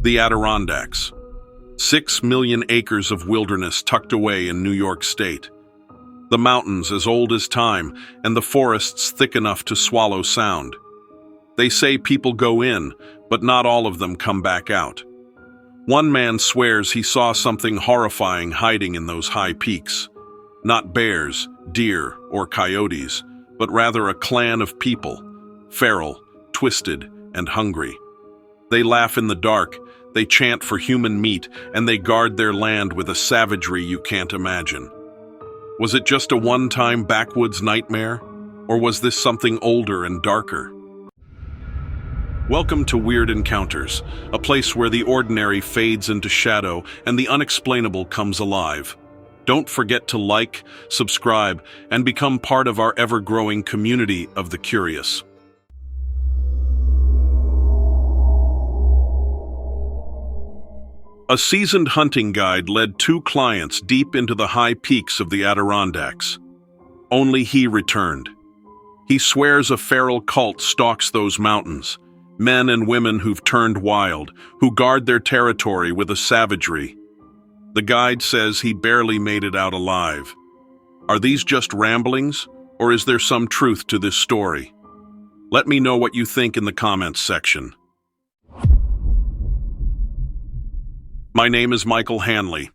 The Adirondacks. 6 million acres of wilderness tucked away in New York State. The mountains as old as time, and the forests thick enough to swallow sound. They say people go in, but not all of them come back out. One man swears he saw something horrifying hiding in those high peaks. Not bears, deer, or coyotes, but rather a clan of people, feral, twisted, and hungry. They laugh in the dark, they chant for human meat, and they guard their land with a savagery you can't imagine. Was it just a one-time backwoods nightmare, or was this something older and darker? Welcome to Weird Encounters, a place where the ordinary fades into shadow and the unexplainable comes alive. Don't forget to like, subscribe, and become part of our ever-growing community of the curious. A seasoned hunting guide led 2 clients deep into the high peaks of the Adirondacks. Only he returned. He swears a feral cult stalks those mountains, men and women who've turned wild, who guard their territory with a savagery. The guide says he barely made it out alive. Are these just ramblings, or is there some truth to this story? Let me know what you think in the comments section. My name is Michael Hanley.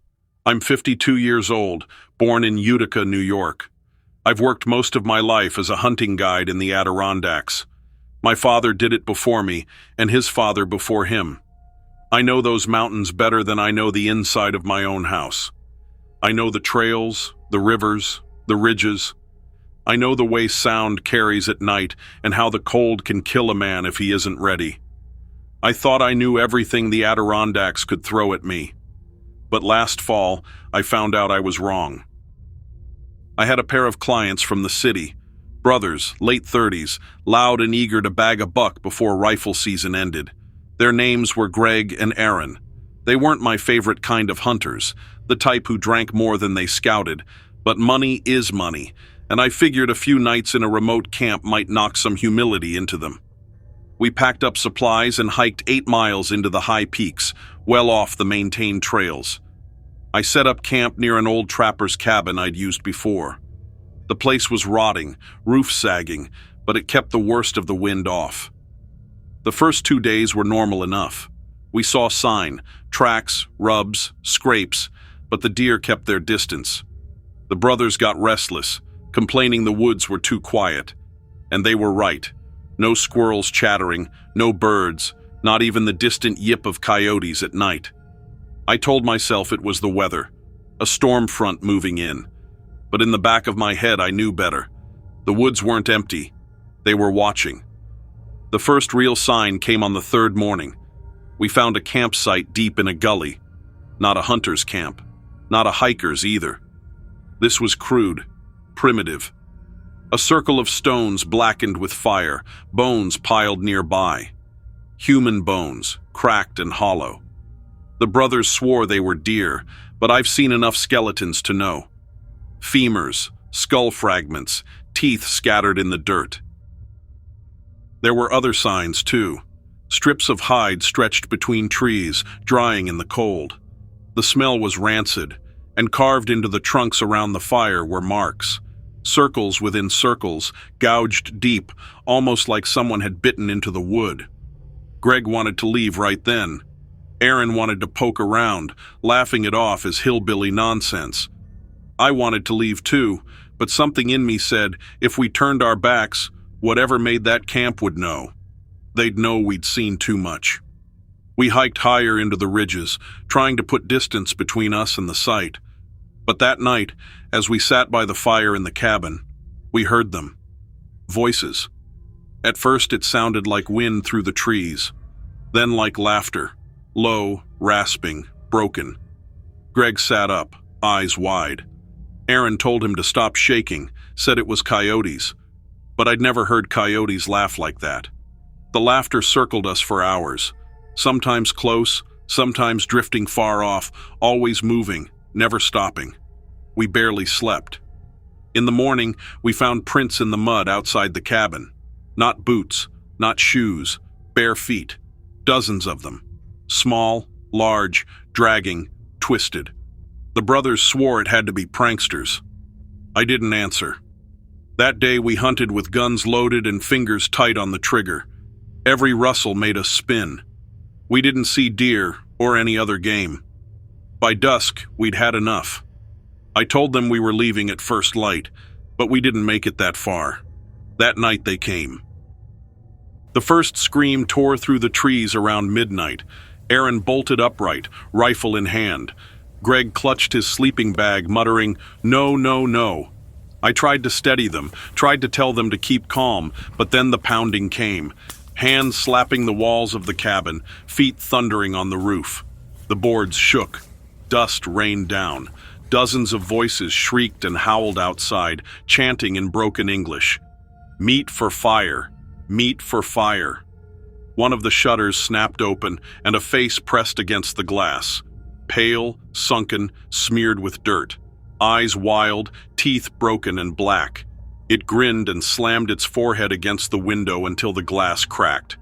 I'm 52 years old, born in Utica, New York. I've worked most of my life as a hunting guide in the Adirondacks. My father did it before me, and his father before him. I know those mountains better than I know the inside of my own house. I know the trails, the rivers, the ridges. I know the way sound carries at night and how the cold can kill a man if he isn't ready. I thought I knew everything the Adirondacks could throw at me. But last fall, I found out I was wrong. I had a pair of clients from the city, brothers, late 30s, loud and eager to bag a buck before rifle season ended. Their names were Greg and Aaron. They weren't my favorite kind of hunters, the type who drank more than they scouted, but money is money, and I figured a few nights in a remote camp might knock some humility into them. We packed up supplies and hiked 8 miles into the high peaks, well off the maintained trails. I set up camp near an old trapper's cabin I'd used before. The place was rotting, roof sagging, but it kept the worst of the wind off. The first 2 days were normal enough. We saw sign, tracks, rubs, scrapes, but the deer kept their distance. The brothers got restless, complaining the woods were too quiet. And they were right. No squirrels chattering, no birds, not even the distant yip of coyotes at night. I told myself it was the weather, a storm front moving in. But in the back of my head I knew better. The woods weren't empty. They were watching. The first real sign came on the 3rd morning. We found a campsite deep in a gully. Not a hunter's camp. Not a hiker's either. This was crude, primitive. A circle of stones blackened with fire, bones piled nearby. Human bones, cracked and hollow. The brothers swore they were deer, but I've seen enough skeletons to know. Femurs, skull fragments, teeth scattered in the dirt. There were other signs, too. Strips of hide stretched between trees, drying in the cold. The smell was rancid, and carved into the trunks around the fire were marks. Circles within circles, gouged deep, almost like someone had bitten into the wood. Greg wanted to leave right then. Aaron wanted to poke around, laughing it off as hillbilly nonsense. I wanted to leave too, but something in me said, if we turned our backs, whatever made that camp would know. They'd know we'd seen too much. We hiked higher into the ridges, trying to put distance between us and the site. But that night, as we sat by the fire in the cabin, we heard them. Voices. At first it sounded like wind through the trees, then like laughter, low, rasping, broken. Greg sat up, eyes wide. Aaron told him to stop shaking, said it was coyotes. But I'd never heard coyotes laugh like that. The laughter circled us for hours, sometimes close, sometimes drifting far off, always moving, never stopping. We barely slept. In the morning, we found prints in the mud outside the cabin. Not boots, not shoes, bare feet, dozens of them. Small, large, dragging, twisted. The brothers swore it had to be pranksters. I didn't answer. That day we hunted with guns loaded and fingers tight on the trigger. Every rustle made us spin. We didn't see deer or any other game. By dusk, we'd had enough. I told them we were leaving at first light, but we didn't make it that far. That night they came. The first scream tore through the trees around midnight. Aaron bolted upright, rifle in hand. Greg clutched his sleeping bag, muttering, "No, no, no." I tried to steady them, tried to tell them to keep calm, but then the pounding came. Hands slapping the walls of the cabin, feet thundering on the roof. The boards shook. Dust rained down. Dozens of voices shrieked and howled outside, chanting in broken English. "Meat for fire! Meat for fire!" One of the shutters snapped open, and a face pressed against the glass. Pale, sunken, smeared with dirt. Eyes wild, teeth broken and black. It grinned and slammed its forehead against the window until the glass cracked.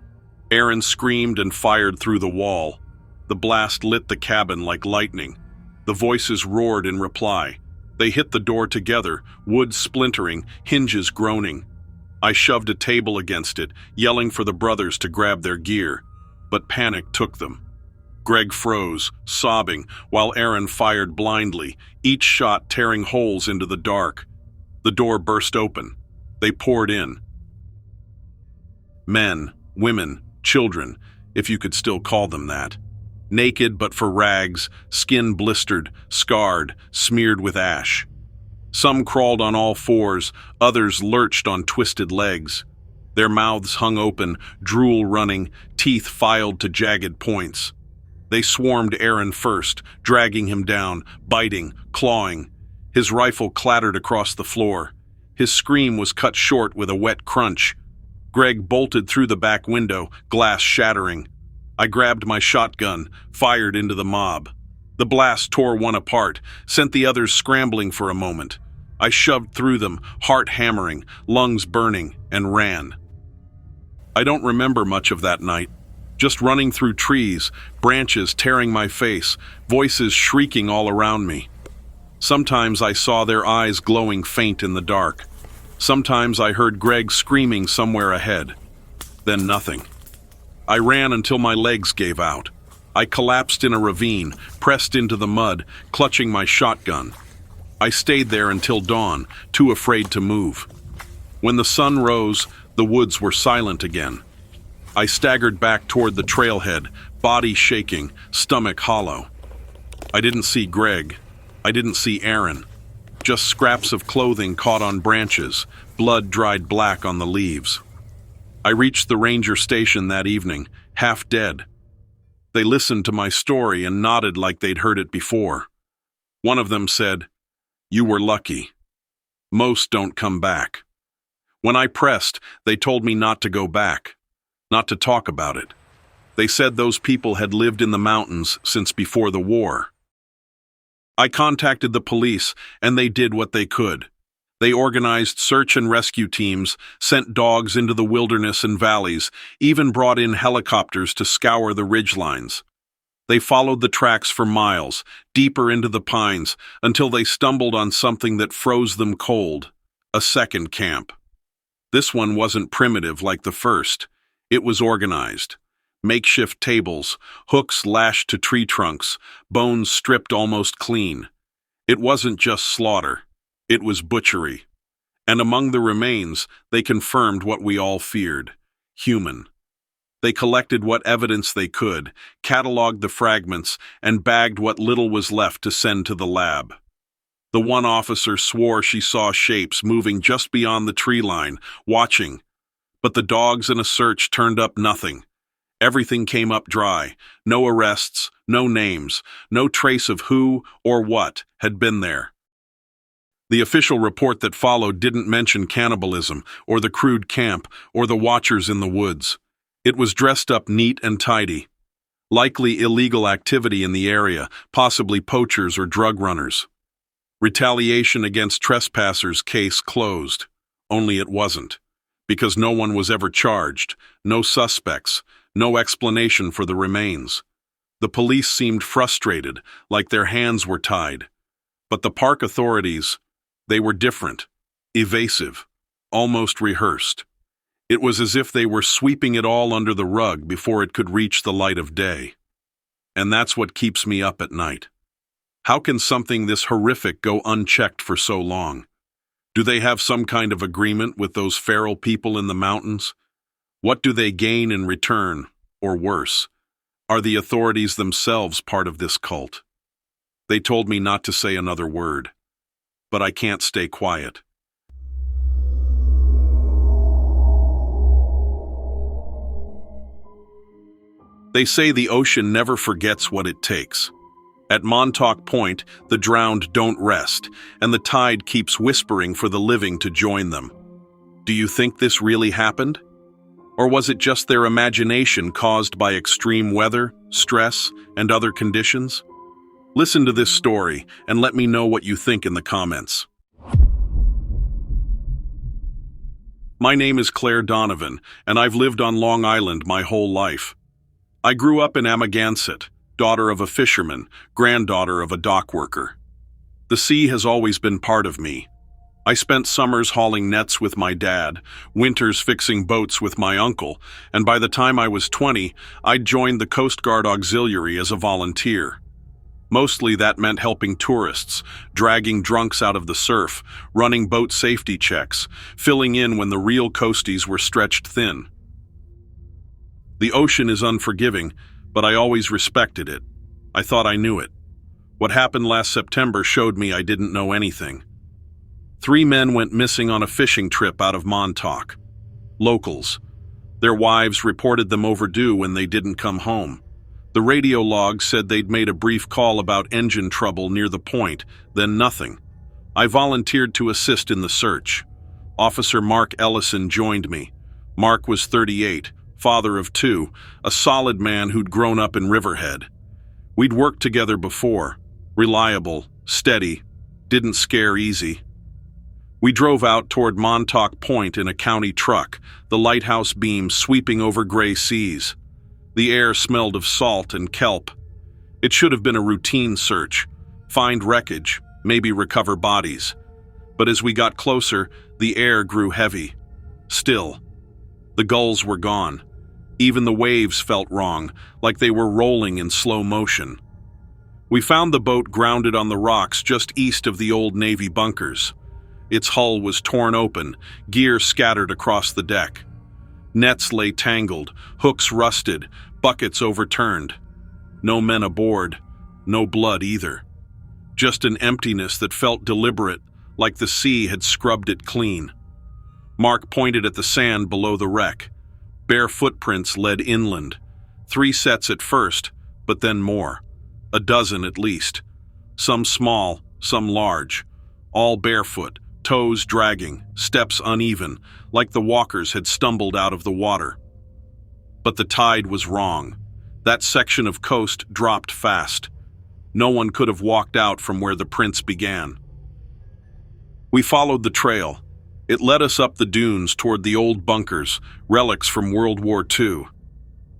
Aaron screamed and fired through the wall. The blast lit the cabin like lightning. The voices roared in reply. They hit the door together, wood splintering, hinges groaning. I shoved a table against it, yelling for the brothers to grab their gear, but panic took them. Greg froze, sobbing, while Aaron fired blindly, each shot tearing holes into the dark. The door burst open. They poured in. Men, women, children, if you could still call them that. Naked but for rags, skin blistered, scarred, smeared with ash. Some crawled on all fours, others lurched on twisted legs. Their mouths hung open, drool running, teeth filed to jagged points. They swarmed Aaron first, dragging him down, biting, clawing. His rifle clattered across the floor. His scream was cut short with a wet crunch. Greg bolted through the back window, glass shattering. I grabbed my shotgun, fired into the mob. The blast tore one apart, sent the others scrambling for a moment. I shoved through them, heart hammering, lungs burning, and ran. I don't remember much of that night. Just running through trees, branches tearing my face, voices shrieking all around me. Sometimes I saw their eyes glowing faint in the dark. Sometimes I heard Greg screaming somewhere ahead. Then nothing. I ran until my legs gave out. I collapsed in a ravine, pressed into the mud, clutching my shotgun. I stayed there until dawn, too afraid to move. When the sun rose, the woods were silent again. I staggered back toward the trailhead, body shaking, stomach hollow. I didn't see Greg. I didn't see Aaron. Just scraps of clothing caught on branches, blood dried black on the leaves. I reached the ranger station that evening, half dead. They listened to my story and nodded like they'd heard it before. One of them said, "You were lucky. Most don't come back." When I pressed, they told me not to go back, not to talk about it. They said those people had lived in the mountains since before the war. I contacted the police, and they did what they could. They organized search and rescue teams, sent dogs into the wilderness and valleys, even brought in helicopters to scour the ridgelines. They followed the tracks for miles, deeper into the pines, until they stumbled on something that froze them cold, a second camp. This one wasn't primitive like the first. It was organized. Makeshift tables, hooks lashed to tree trunks, bones stripped almost clean. It wasn't just slaughter. It was butchery. And among the remains, they confirmed what we all feared: human. They collected what evidence they could, cataloged the fragments, and bagged what little was left to send to the lab. The one officer swore she saw shapes moving just beyond the tree line, watching. But the dogs in a search turned up nothing. Everything came up dry. No arrests, no names, no trace of who or what had been there. The official report that followed didn't mention cannibalism, or the crude camp, or the watchers in the woods. It was dressed up neat and tidy. Likely illegal activity in the area, possibly poachers or drug runners. Retaliation against trespassers case closed. Only it wasn't. Because no one was ever charged, no suspects, no explanation for the remains. The police seemed frustrated, like their hands were tied. But the park authorities, they were different, evasive, almost rehearsed. It was as if they were sweeping it all under the rug before it could reach the light of day. And that's what keeps me up at night. How can something this horrific go unchecked for so long? Do they have some kind of agreement with those feral people in the mountains? What do they gain in return, or worse? Are the authorities themselves part of this cult? They told me not to say another word, but I can't stay quiet. They say the ocean never forgets what it takes. At Montauk Point, the drowned don't rest, and the tide keeps whispering for the living to join them. Do you think this really happened? Or was it just their imagination caused by extreme weather, stress, and other conditions? Listen to this story and let me know what you think in the comments. My name is Claire Donovan, and I've lived on Long Island my whole life. I grew up in Amagansett, daughter of a fisherman, granddaughter of a dock worker. The sea has always been part of me. I spent summers hauling nets with my dad, winters fixing boats with my uncle, and by the time I was 20, I'd joined the Coast Guard Auxiliary as a volunteer. Mostly that meant helping tourists, dragging drunks out of the surf, running boat safety checks, filling in when the real coasties were stretched thin. The ocean is unforgiving, but I always respected it. I thought I knew it. What happened last September showed me I didn't know anything. 3 men went missing on a fishing trip out of Montauk. Locals. Their wives reported them overdue when they didn't come home. The radio log said they'd made a brief call about engine trouble near the point, then nothing. I volunteered to assist in the search. Officer Mark Ellison joined me. Mark was 38, father of 2, a solid man who'd grown up in Riverhead. We'd worked together before. Reliable, steady, didn't scare easy. We drove out toward Montauk Point in a county truck, the lighthouse beam sweeping over gray seas. The air smelled of salt and kelp. It should have been a routine search, find wreckage, maybe recover bodies. But as we got closer, the air grew heavy. Still. The gulls were gone. Even the waves felt wrong, like they were rolling in slow motion. We found the boat grounded on the rocks just east of the old Navy bunkers. Its hull was torn open, gear scattered across the deck. Nets lay tangled, hooks rusted, buckets overturned. No men aboard, no blood either. Just an emptiness that felt deliberate, like the sea had scrubbed it clean. Mark pointed at the sand below the wreck. Bare footprints led inland. 3 sets at first, but then more. A dozen at least. Some small, some large. All barefoot, toes dragging, steps uneven, like the walkers had stumbled out of the water. But the tide was wrong. That section of coast dropped fast. No one could have walked out from where the prints began. We followed the trail. It led us up the dunes toward the old bunkers, relics from World War II.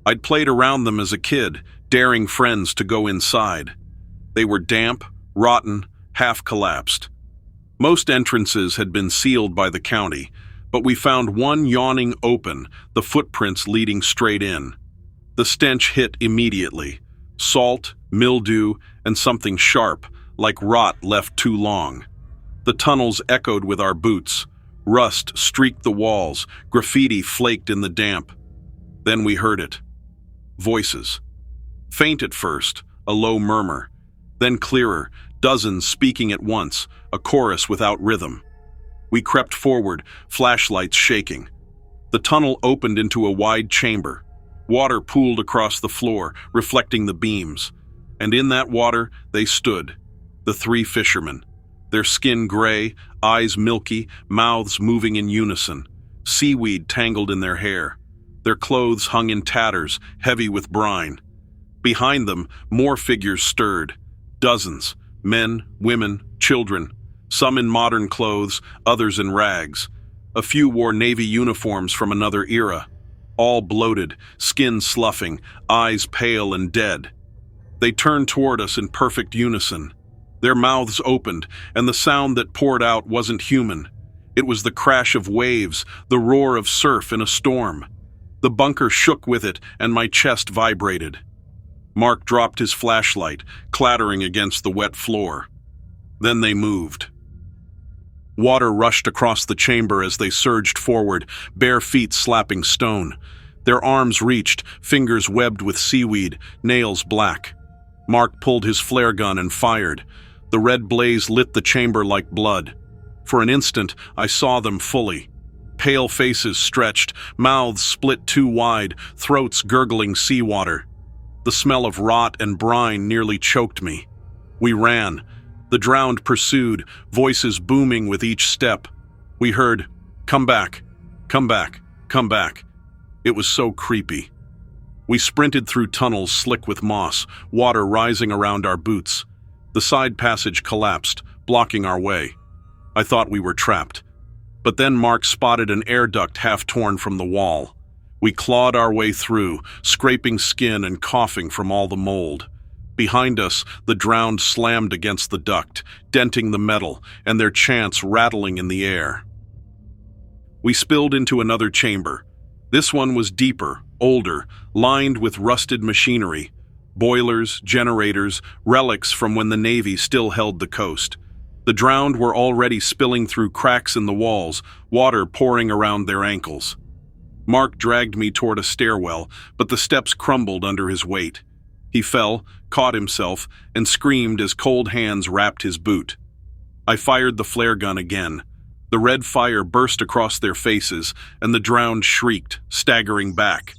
I'd played around them as a kid, daring friends to go inside. They were damp, rotten, half-collapsed. Most entrances had been sealed by the county, but we found one yawning open, the footprints leading straight in. The stench hit immediately. Salt, mildew, and something sharp, like rot left too long. The tunnels echoed with our boots. Rust streaked the walls, graffiti flaked in the damp. Then we heard it. Voices. Faint at first, a low murmur. Then clearer, dozens speaking at once, a chorus without rhythm. We crept forward, flashlights shaking. The tunnel opened into a wide chamber. Water pooled across the floor, reflecting the beams. And in that water, they stood, the 3 fishermen. Their skin gray, eyes milky, mouths moving in unison, seaweed tangled in their hair. Their clothes hung in tatters, heavy with brine. Behind them, more figures stirred. Dozens, men, women, children, some in modern clothes, others in rags. A few wore Navy uniforms from another era. All bloated, skin sloughing, eyes pale and dead. They turned toward us in perfect unison. Their mouths opened, and the sound that poured out wasn't human. It was the crash of waves, the roar of surf in a storm. The bunker shook with it, and my chest vibrated. Mark dropped his flashlight, clattering against the wet floor. Then they moved. Water rushed across the chamber as they surged forward, bare feet slapping stone. Their arms reached, fingers webbed with seaweed, nails black. Mark pulled his flare gun and fired. The red blaze lit the chamber like blood. For an instant, I saw them fully. Pale faces stretched, mouths split too wide, throats gurgling seawater. The smell of rot and brine nearly choked me. We ran. The drowned pursued, voices booming with each step. We heard, "Come back, come back, come back." It was so creepy. We sprinted through tunnels slick with moss, water rising around our boots. The side passage collapsed, blocking our way. I thought we were trapped. But then Mark spotted an air duct half torn from the wall. We clawed our way through, scraping skin and coughing from all the mold. Behind us, the drowned slammed against the duct, denting the metal, and their chants rattling in the air. We spilled into another chamber. This one was deeper, older, lined with rusted machinery, boilers, generators, relics from when the Navy still held the coast. The drowned were already spilling through cracks in the walls, water pouring around their ankles. Mark dragged me toward a stairwell, but the steps crumbled under his weight. He fell, caught himself, and screamed as cold hands wrapped his boot. I fired the flare gun again. The red fire burst across their faces, and the drowned shrieked, staggering back.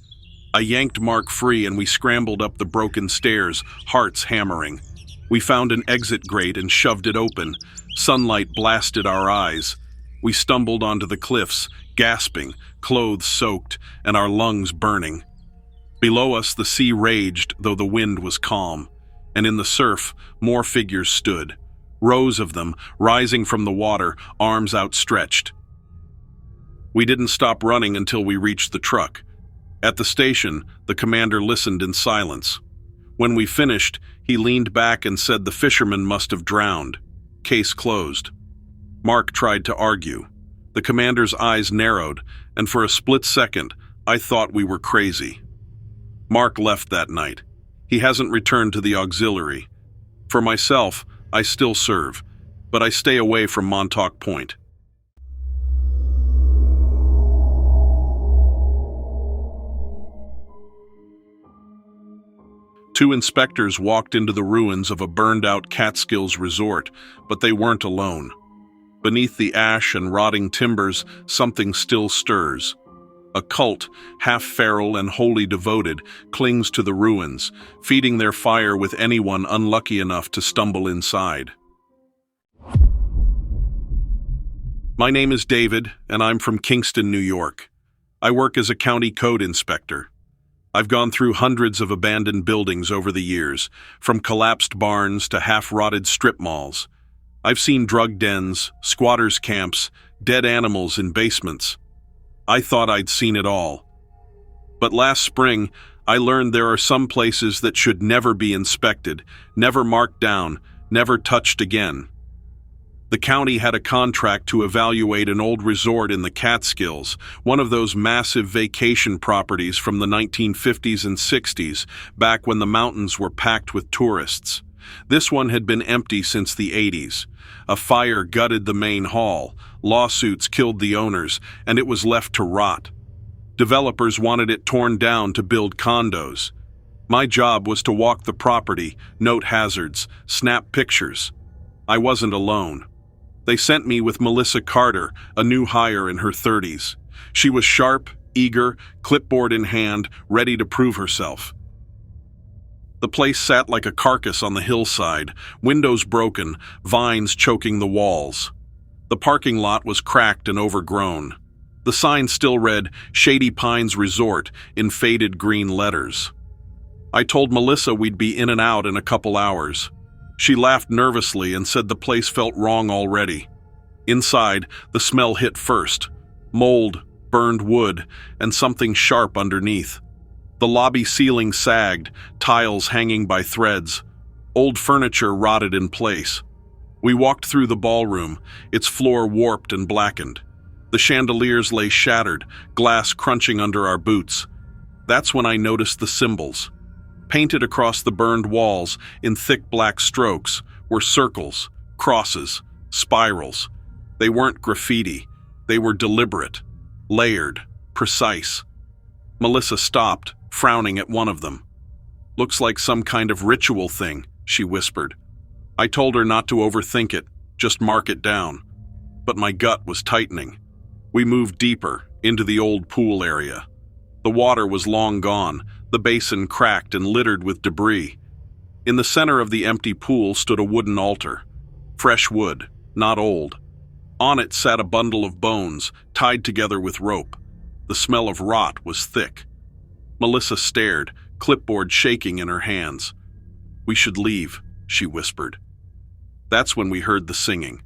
I yanked Mark free and we scrambled up the broken stairs, hearts hammering. We found an exit grate and shoved it open. Sunlight blasted our eyes. We stumbled onto the cliffs, gasping, clothes soaked, and our lungs burning. Below us the sea raged, though the wind was calm, and in the surf more figures stood, rows of them rising from the water, arms outstretched. We didn't stop running until we reached the truck. At the station, the commander listened in silence. When we finished, he leaned back and said the fishermen must have drowned. Case closed. Mark tried to argue. The commander's eyes narrowed, and for a split second, I thought we were crazy. Mark left that night. He hasn't returned to the auxiliary. For myself, I still serve, but I stay away from Montauk Point. Two inspectors walked into the ruins of a burned-out Catskills resort, but they weren't alone. Beneath the ash and rotting timbers, something still stirs. A cult, half feral and wholly devoted, clings to the ruins, feeding their fire with anyone unlucky enough to stumble inside. My name is David, and I'm from Kingston, New York. I work as a county code inspector. I've gone through hundreds of abandoned buildings over the years, from collapsed barns to half-rotted strip malls. I've seen drug dens, squatters' camps, dead animals in basements. I thought I'd seen it all. But last spring, I learned there are some places that should never be inspected, never marked down, never touched again. The county had a contract to evaluate an old resort in the Catskills, one of those massive vacation properties from the 1950s and 60s, back when the mountains were packed with tourists. This one had been empty since the 80s. A fire gutted the main hall, lawsuits killed the owners, and it was left to rot. Developers wanted it torn down to build condos. My job was to walk the property, note hazards, snap pictures. I wasn't alone. They sent me with Melissa Carter, a new hire in her 30s. She was sharp, eager, clipboard in hand, ready to prove herself. The place sat like a carcass on the hillside, windows broken, vines choking the walls. The parking lot was cracked and overgrown. The sign still read, "Shady Pines Resort," in faded green letters. I told Melissa we'd be in and out in a couple hours. She laughed nervously and said the place felt wrong already. Inside, the smell hit first. Mold, burned wood, and something sharp underneath. The lobby ceiling sagged, tiles hanging by threads. Old furniture rotted in place. We walked through the ballroom, its floor warped and blackened. The chandeliers lay shattered, glass crunching under our boots. That's when I noticed the symbols. Painted across the burned walls in thick black strokes were circles, crosses, spirals. They weren't graffiti. They were deliberate, layered, precise. Melissa stopped, frowning at one of them. "Looks like some kind of ritual thing," she whispered. I told her not to overthink it, just mark it down. But my gut was tightening. We moved deeper, into the old pool area. The water was long gone, the basin cracked and littered with debris. In the center of the empty pool stood a wooden altar. Fresh wood, not old. On it sat a bundle of bones, tied together with rope. The smell of rot was thick. Melissa stared, clipboard shaking in her hands. "We should leave," she whispered. That's when we heard the singing.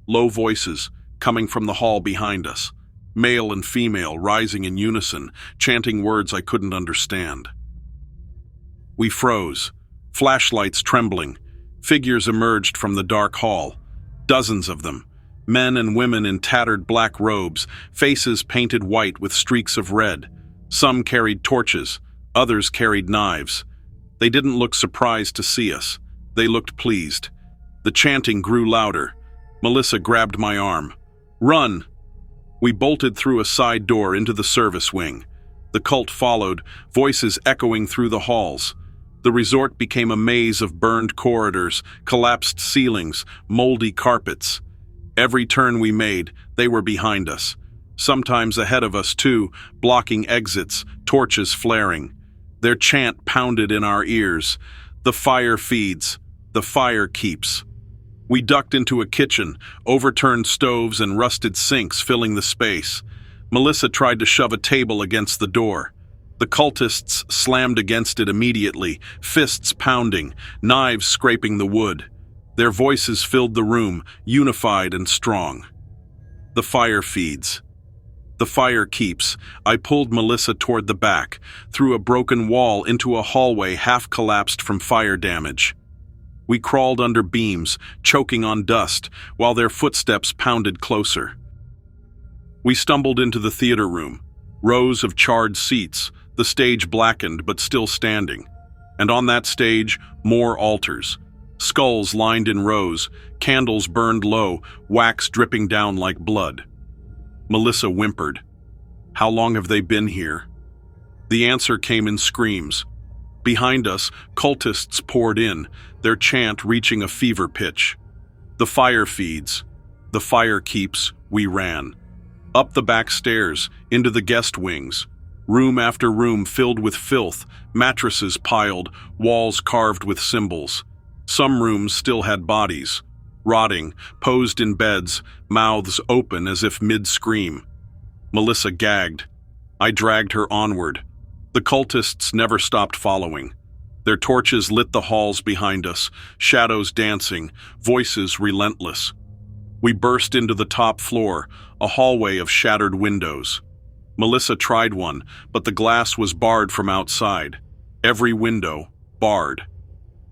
Low voices, coming from the hall behind us. Male and female rising in unison, chanting words I couldn't understand. We froze, flashlights trembling. Figures emerged from the dark hall. Dozens of them. Men and women in tattered black robes, faces painted white with streaks of red. Some carried torches, others carried knives. They didn't look surprised to see us. They looked pleased. The chanting grew louder. Melissa grabbed my arm. "Run!" We bolted through a side door into the service wing. The cult followed, voices echoing through the halls. The resort became a maze of burned corridors, collapsed ceilings, moldy carpets. Every turn we made, they were behind us. Sometimes ahead of us, too, blocking exits, torches flaring. Their chant pounded in our ears. "The fire feeds. The fire keeps." We ducked into a kitchen, overturned stoves and rusted sinks filling the space. Melissa tried to shove a table against the door. The cultists slammed against it immediately, fists pounding, knives scraping the wood. Their voices filled the room, unified and strong. "The fire feeds. The fire keeps." I pulled Melissa toward the back, through a broken wall into a hallway half-collapsed from fire damage. We crawled under beams, choking on dust, while their footsteps pounded closer. We stumbled into the theater room. Rows of charred seats, the stage blackened but still standing. And on that stage, more altars. Skulls lined in rows, candles burned low, wax dripping down like blood. Melissa whimpered. "How long have they been here?" The answer came in screams. Behind us, cultists poured in, their chant reaching a fever pitch. "The fire feeds. The fire keeps." We ran. Up the back stairs, into the guest wings. Room after room filled with filth, mattresses piled, walls carved with symbols. Some rooms still had bodies, rotting, posed in beds, mouths open as if mid-scream. Melissa gagged. I dragged her onward. The cultists never stopped following. Their torches lit the halls behind us, shadows dancing, voices relentless. We burst into the top floor, a hallway of shattered windows. Melissa tried one, but the glass was barred from outside. Every window, barred.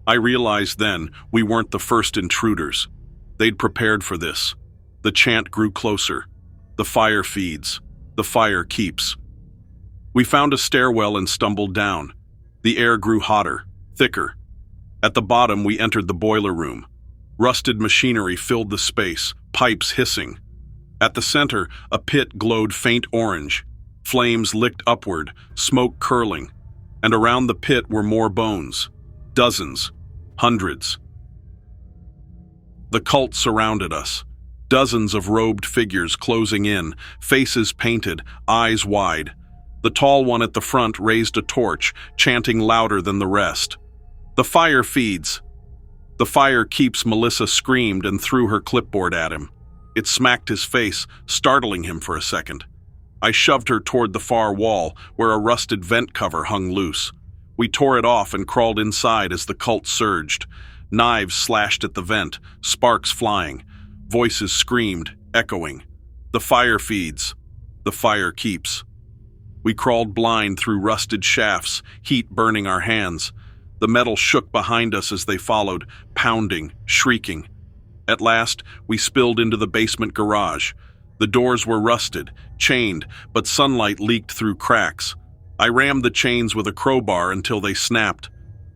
I realized then we weren't the first intruders. They'd prepared for this. The chant grew closer. The fire feeds. The fire keeps. We found a stairwell and stumbled down. The air grew hotter, thicker. At the bottom, we entered the boiler room. Rusted machinery filled the space, pipes hissing. At the center, a pit glowed faint orange. Flames licked upward, smoke curling. And around the pit were more bones. Dozens. Hundreds. The cult surrounded us. Dozens of robed figures closing in, faces painted, eyes wide. The tall one at the front raised a torch, chanting louder than the rest. "The fire feeds. The fire keeps," Melissa screamed and threw her clipboard at him. It smacked his face, startling him for a second. I shoved her toward the far wall, where a rusted vent cover hung loose. We tore it off and crawled inside as the cult surged. Knives slashed at the vent, sparks flying. Voices screamed, echoing. "The fire feeds. The fire keeps." We crawled blind through rusted shafts, heat burning our hands. The metal shook behind us as they followed, pounding, shrieking. At last, we spilled into the basement garage. The doors were rusted, chained, but sunlight leaked through cracks. I rammed the chains with a crowbar until they snapped.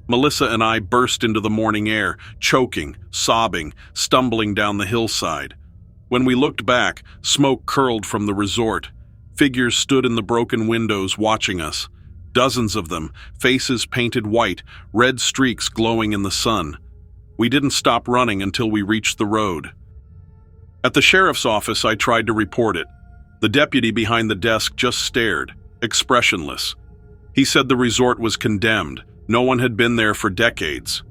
Melissa and I burst into the morning air, choking, sobbing, stumbling down the hillside. When we looked back, smoke curled from the resort. Figures stood in the broken windows watching us. Dozens of them, faces painted white, red streaks glowing in the sun. We didn't stop running until we reached the road. At the sheriff's office, I tried to report it. The deputy behind the desk just stared, expressionless. He said the resort was condemned. No one had been there for decades.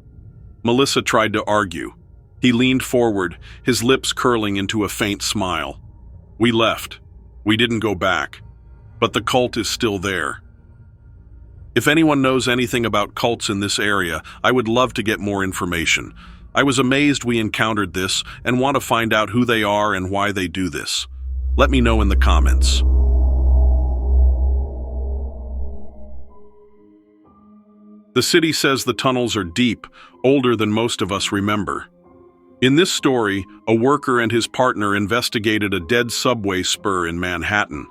Melissa tried to argue. He leaned forward, his lips curling into a faint smile. We left. We didn't go back. But the cult is still there. If anyone knows anything about cults in this area, I would love to get more information. I was amazed we encountered this and want to find out who they are and why they do this. Let me know in the comments. The city says the tunnels are deep, older than most of us remember. In this story, a worker and his partner investigated a dead subway spur in Manhattan.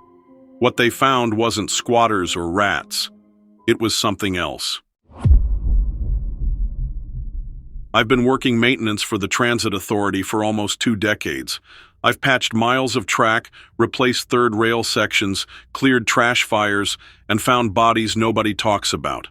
What they found wasn't squatters or rats. It was something else. I've been working maintenance for the Transit Authority for almost 2 decades. I've patched miles of track, replaced third rail sections, cleared trash fires, and found bodies nobody talks about.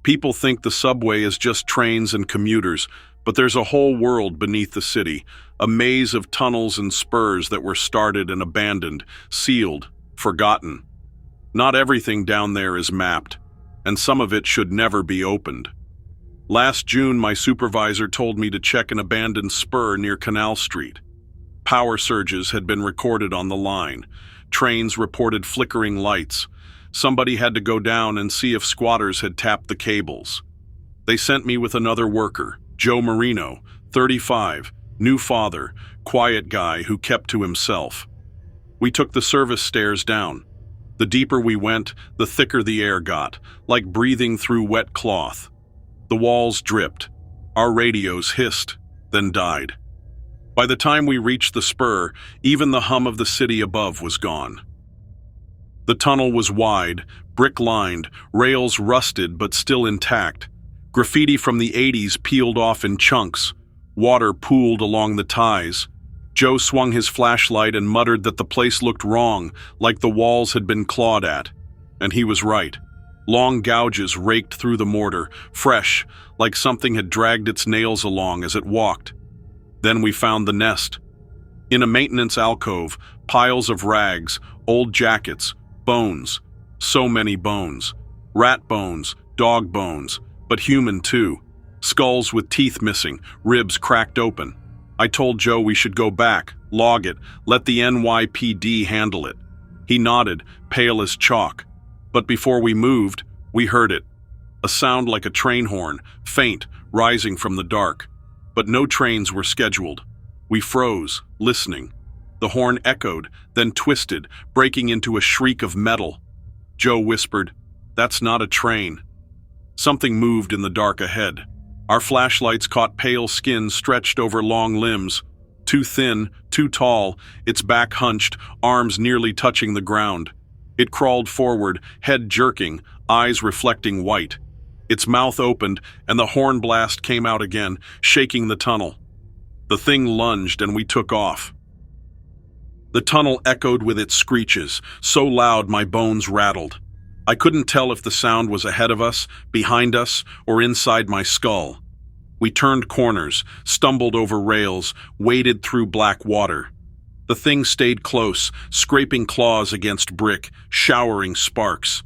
People think the subway is just trains and commuters, but there's a whole world beneath the city, a maze of tunnels and spurs that were started and abandoned, sealed, forgotten. Not everything down there is mapped, and some of it should never be opened. Last June, my supervisor told me to check an abandoned spur near Canal Street. Power surges had been recorded on the line. Trains reported flickering lights. Somebody had to go down and see if squatters had tapped the cables. They sent me with another worker, Joe Marino, 35, new father, quiet guy who kept to himself. We took the service stairs down. The deeper we went, the thicker the air got, like breathing through wet cloth. The walls dripped. Our radios hissed, then died. By the time we reached the spur, even the hum of the city above was gone. The tunnel was wide, brick-lined, rails rusted but still intact. Graffiti from the 80s peeled off in chunks. Water pooled along the ties. Joe swung his flashlight and muttered that the place looked wrong, like the walls had been clawed at. And he was right. Long gouges raked through the mortar, fresh, like something had dragged its nails along as it walked. Then we found the nest. In a maintenance alcove, piles of rags, old jackets, bones. So many bones. Rat bones, dog bones, but human too. Skulls with teeth missing, ribs cracked open. I told Joe we should go back, log it, let the NYPD handle it. He nodded, pale as chalk. But before we moved, we heard it. A sound like a train horn, faint, rising from the dark. But no trains were scheduled. We froze, listening. The horn echoed, then twisted, breaking into a shriek of metal. Joe whispered, "That's not a train." Something moved in the dark ahead. Our flashlights caught pale skin stretched over long limbs. Too thin, too tall, its back hunched, arms nearly touching the ground. It crawled forward, head jerking, eyes reflecting white. Its mouth opened, and the horn blast came out again, shaking the tunnel. The thing lunged, and we took off. The tunnel echoed with its screeches, so loud my bones rattled. I couldn't tell if the sound was ahead of us, behind us, or inside my skull. We turned corners, stumbled over rails, waded through black water. The thing stayed close, scraping claws against brick, showering sparks.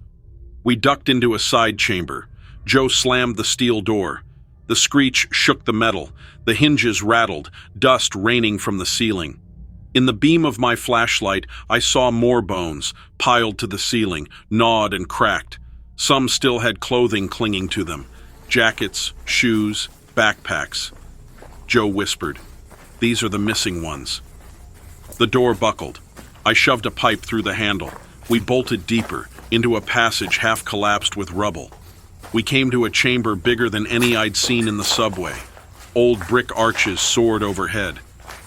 We ducked into a side chamber. Joe slammed the steel door. The screech shook the metal. The hinges rattled, dust raining from the ceiling. In the beam of my flashlight, I saw more bones, piled to the ceiling, gnawed and cracked. Some still had clothing clinging to them. Jackets, shoes, backpacks. Joe whispered, "These are the missing ones." The door buckled. I shoved a pipe through the handle. We bolted deeper, into a passage half collapsed with rubble. We came to a chamber bigger than any I'd seen in the subway. Old brick arches soared overhead.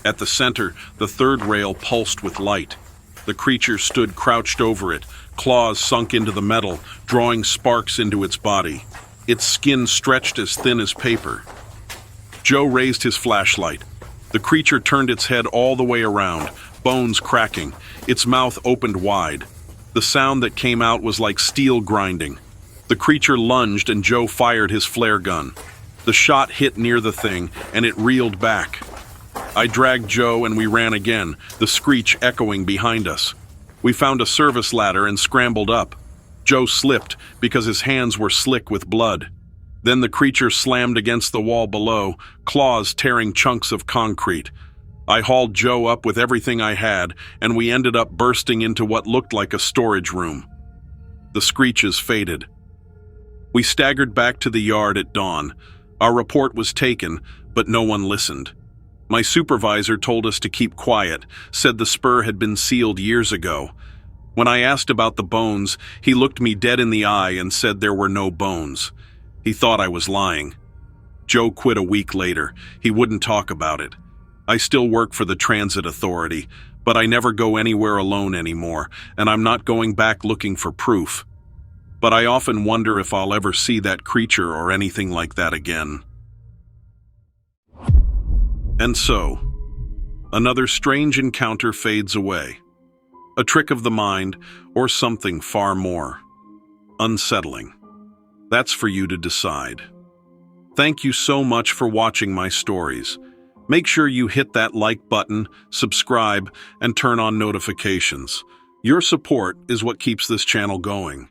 At the center, the third rail pulsed with light. The creature stood crouched over it, claws sunk into the metal, drawing sparks into its body. Its skin stretched as thin as paper. Joe raised his flashlight. The creature turned its head all the way around, bones cracking. Its mouth opened wide. The sound that came out was like steel grinding. The creature lunged and Joe fired his flare gun. The shot hit near the thing, and it reeled back. I dragged Joe and we ran again, the screech echoing behind us. We found a service ladder and scrambled up. Joe slipped because his hands were slick with blood. Then the creature slammed against the wall below, claws tearing chunks of concrete. I hauled Joe up with everything I had, and we ended up bursting into what looked like a storage room. The screeches faded. We staggered back to the yard at dawn. Our report was taken, but no one listened. My supervisor told us to keep quiet, said the spur had been sealed years ago. When I asked about the bones, he looked me dead in the eye and said there were no bones. He thought I was lying. Joe quit a week later. He wouldn't talk about it. I still work for the transit authority, but I never go anywhere alone anymore, and I'm not going back looking for proof. But I often wonder if I'll ever see that creature or anything like that again. And so, another strange encounter fades away. A trick of the mind, or something far more unsettling. That's for you to decide. Thank you so much for watching my stories. Make sure you hit that like button, subscribe, and turn on notifications. Your support is what keeps this channel going.